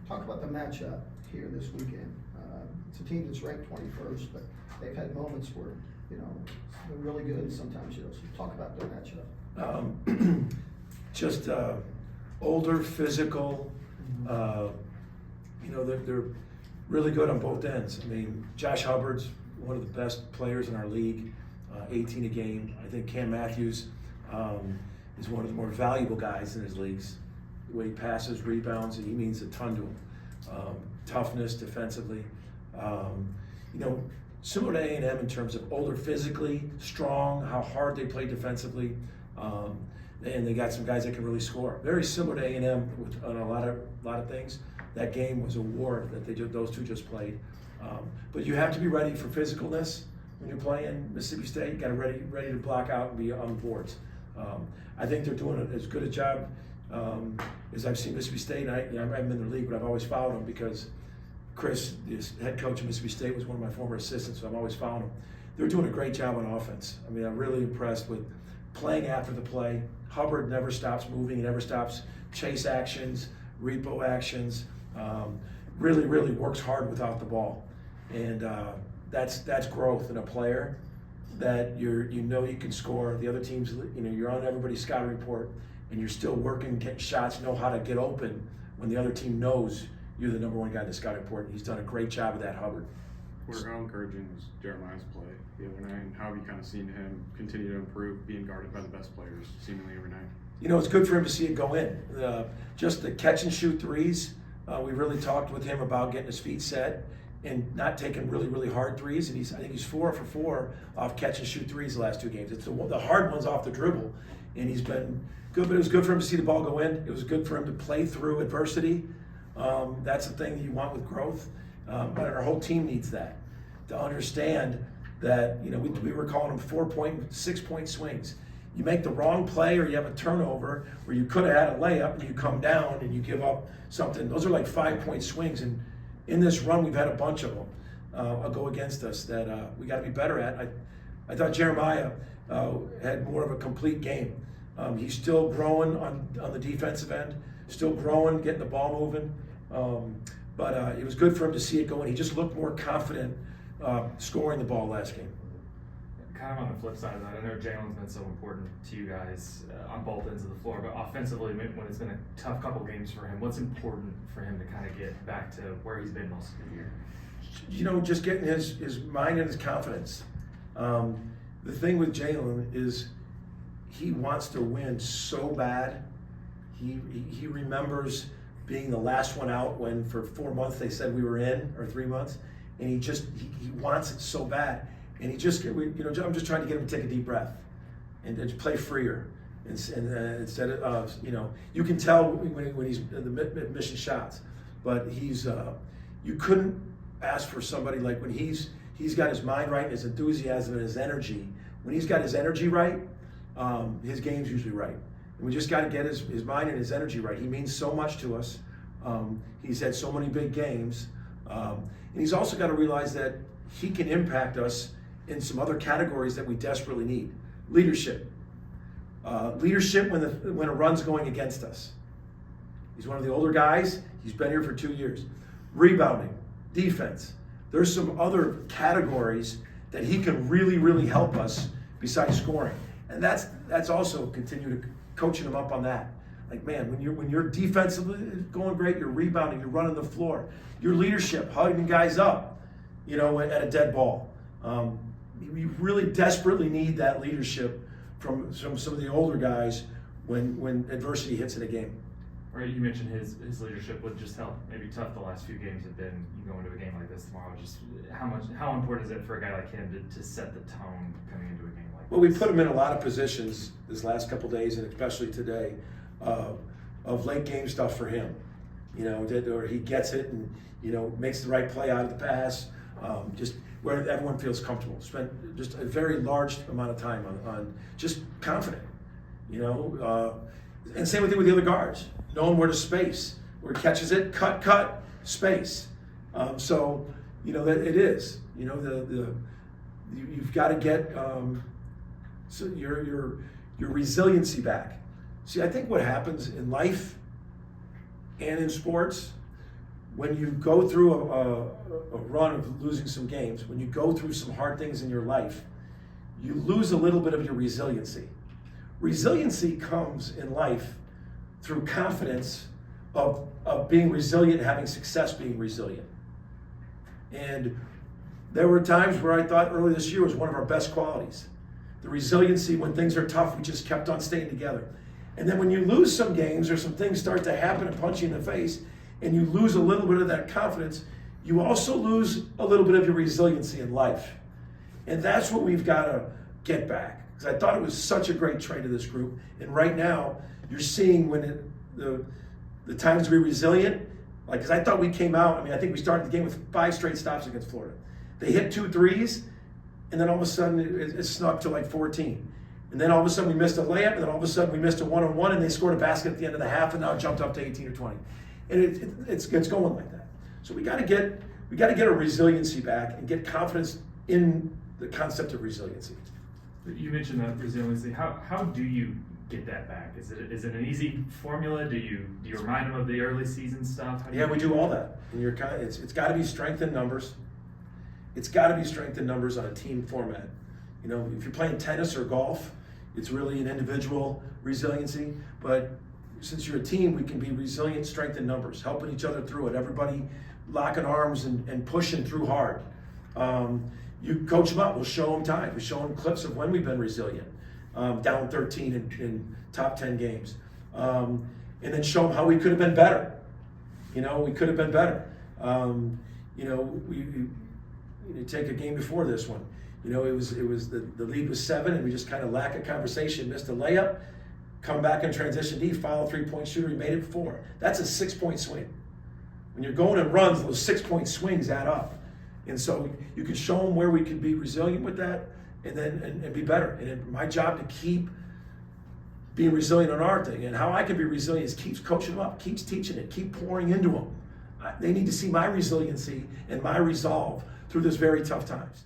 Talk about the matchup here this weekend. It's a team that's ranked 21st, but they've had moments where, they're really good and sometimes, so talk about their matchup. Just older, physical, they're really good on both ends. I mean, Josh Hubbard's one of the best players in our league, 18 a game. I think Cam Matthews is one of the more valuable guys in his leagues. The way he passes, rebounds, he means a ton to him. Toughness defensively. Similar to A&M in terms of older physically, strong, how hard they play defensively. And they got some guys that can really score. Very similar to A&M on a lot of things. That game was a war that those two just played. But you have to be ready for physicalness when you're playing Mississippi State. You got to ready to block out and be on the boards. I think they're doing as good a job as I've seen Mississippi State. I haven't been in the league, but I've always followed them because Chris, the head coach of Mississippi State, was one of my former assistants, so I've always followed them. They're doing a great job on offense. I mean, I'm really impressed with playing after the play. Hubbard never stops moving. He never stops chase actions, repo actions. Really works hard without the ball. And that's growth in a player that you can score. The other teams, you're on everybody's scouting report and you're still working, getting shots, know how to get open when the other team knows you're the number one guy in the scouting report. He's done a great job of that, Hubbard. How encouraging was Jeremiah's play the other night, and how have you kind of seen him continue to improve, being guarded by the best players seemingly every night? It's good for him to see it go in. Just the catch and shoot threes. We really talked with him about getting his feet set and not taking really hard threes. And I think he's 4 for 4 off catch and shoot threes the last 2 games. It's the hard ones off the dribble, and he's been good. But it was good for him to see the ball go in. It was good for him to play through adversity. That's the thing that you want with growth. But our whole team needs that, to understand that we were calling them 4-point, 6-point swings. You make the wrong play or you have a turnover where you could have had a layup and you come down and you give up something. Those are like 5-point swings, and in this run we've had a bunch of them go against us that we got to be better at. I thought Jeremiah had more of a complete game. He's still growing on the defensive end, still growing, getting the ball moving. But it was good for him to see it going. He just looked more confident scoring the ball last game. Kind of on the flip side of that, I know Jalen's been so important to you guys on both ends of the floor, but offensively, when it's been a tough couple games for him, what's important for him to kind of get back to where he's been most of the year? Just getting his mind and his confidence. The thing with Jalen is he wants to win so bad. He remembers being the last one out when for 4 months they said we were in, or 3 months, and he wants it so bad. And I'm just trying to get him to take a deep breath and just play freer. Instead of, you can tell when he's in the missing shots, but you couldn't ask for somebody like when he's got his mind right, and his enthusiasm and his energy. When he's got his energy right, his game's usually right. And we just got to get his mind and his energy right. He means so much to us. He's had so many big games. And he's also got to realize that he can impact us in some other categories that we desperately need. Leadership. Leadership when a run's going against us. He's one of the older guys. He's been here for 2 years. Rebounding. Defense. There's some other categories that he can really help us besides scoring. And that's also continue to coaching him up on that. Like, man, when you're defensively going great, you're rebounding, you're running the floor, your leadership, hugging guys up, at a dead ball. We really desperately need that leadership from some of the older guys when adversity hits in a game. Right, you mentioned his leadership would just help. Maybe tough the last few games have been. You go into a game like this tomorrow. Just how important is it for a guy like him to set the tone coming into a game like this? Well, we put him in a lot of positions this last couple of days, and especially today, of late game stuff for him. Or he gets it and makes the right play out of the pass. Just where everyone feels comfortable. Spent just a very large amount of time on just confident. And same with the other guards, knowing where to space, where he catches it, cut, space. So that it is. You've got to get your resiliency back. See, I think what happens in life and in sports, when you go through a run of losing some games, when you go through some hard things in your life, you lose a little bit of your resiliency. Resiliency comes in life through confidence of being resilient, having success being resilient. And there were times where I thought early this year was one of our best qualities. The resiliency when things are tough, we just kept on staying together. And then when you lose some games or some things start to happen and punch you in the face, and you lose a little bit of that confidence, you also lose a little bit of your resiliency in life. And that's what we've got to get back. Because I thought it was such a great trait of this group. And right now, you're seeing when the times to be resilient, like, because I thought we came out, I mean, I think we started the game with 5 straight stops against Florida. They hit 2 threes, and then all of a sudden it snuck to like 14. And then all of a sudden we missed a layup, and then all of a sudden we missed a one-on-one, and they scored a basket at the end of the half, and now it jumped up to 18 or 20. And it's going like that. So we got to get a resiliency back and get confidence in the concept of resiliency. You mentioned that resiliency. How do you get that back? Is it an easy formula? Do you remind them of the early season stuff? Yeah, we do all that. And it's got to be strength in numbers. It's got to be strength in numbers on a team format. You know, if you're playing tennis or golf, it's really an individual resiliency. But since you're a team, we can be resilient, strength in numbers, helping each other through it. Everybody locking arms and pushing through hard. You coach them up. We'll show them time. We show them clips of when we've been resilient, down 13 in top 10 games, and then show them how we could have been better. You know, we could have been better. You know, you take a game before this one. You know, it was the lead was 7, and we just kind of lack a conversation. Missed a layup, come back in transition D, foul 3-point shooter. He made it 4. That's a 6-point swing. When you're going in runs, those 6-point swings add up. And so you can show them where we can be resilient with that, and then and be better. And my job to keep being resilient on our thing. And how I can be resilient is keep coaching them up, keep teaching it, keep pouring into them. They need to see my resiliency and my resolve through this very tough times.